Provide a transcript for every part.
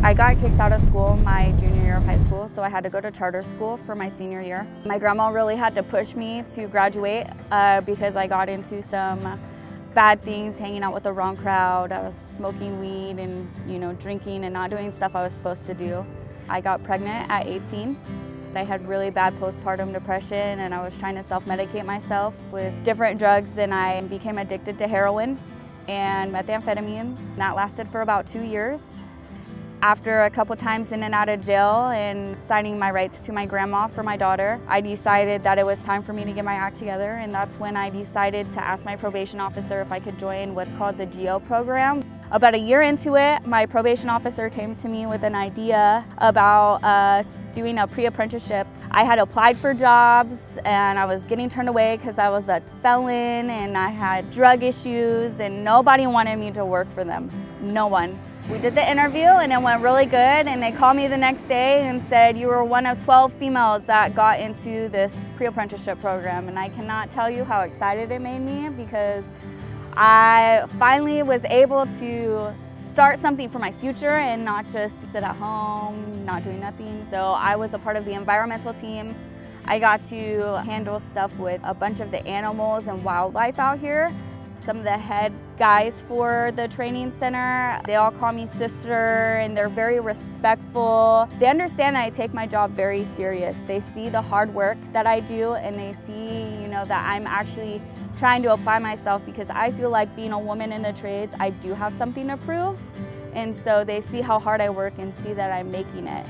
I got kicked out of school my junior year of high school, so I had to go to charter school for my senior year. My grandma really had to push me to graduate because I got into some bad things, hanging out with the wrong crowd. I was smoking weed and drinking and not doing stuff I was supposed to do. I got pregnant at 18. I had really bad postpartum depression and I was trying to self-medicate myself with different drugs, and I became addicted to heroin and methamphetamines. That lasted for about 2 years. After a couple times in and out of jail and signing my rights to my grandma for my daughter, I decided that it was time for me to get my act together, and that's when I decided to ask my probation officer if I could join what's called the GO program. About a year into it, my probation officer came to me with an idea about us doing a pre-apprenticeship. I had applied for jobs and I was getting turned away because I was a felon and I had drug issues, and nobody wanted me to work for them. No one. We did the interview and it went really good, and they called me the next day and said, you were one of 12 females that got into this pre-apprenticeship program. And I cannot tell you how excited it made me, because I finally was able to start something for my future and not just sit at home, not doing nothing. So I was a part of the environmental team. I got to handle stuff with a bunch of the animals and wildlife out here. Some of the head guys for the training center, they all call me sister, and they're very respectful. They understand that I take my job very serious. They see the hard work that I do, and they see, that I'm actually trying to apply myself, because I feel like being a woman in the trades, I do have something to prove. And so they see how hard I work and see that I'm making it.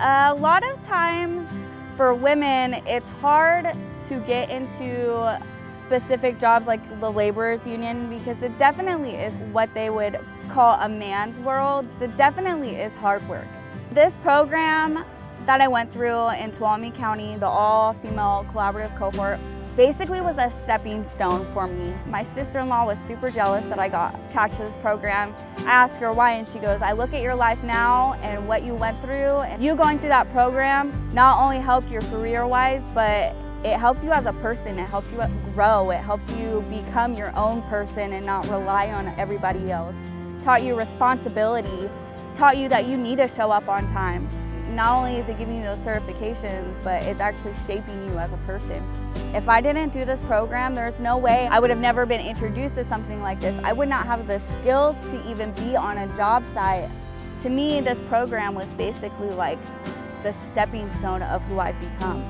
A lot of times for women, it's hard to get into specific jobs like the laborers union, because it definitely is what they would call a man's world. It definitely is hard work. This program that I went through in Tuolumne County, the all-female collaborative cohort, basically was a stepping stone for me. My sister-in-law was super jealous that I got attached to this program. I asked her why, and she goes, I look at your life now and what you went through, and you going through that program not only helped your career-wise, but it helped you as a person. It helped you grow. It helped you become your own person and not rely on everybody else. Taught you responsibility, taught you that you need to show up on time. Not only is it giving you those certifications, but it's actually shaping you as a person. If I didn't do this program, there's no way I would have never been introduced to something like this. I would not have the skills to even be on a job site. To me, this program was basically like the stepping stone of who I've become.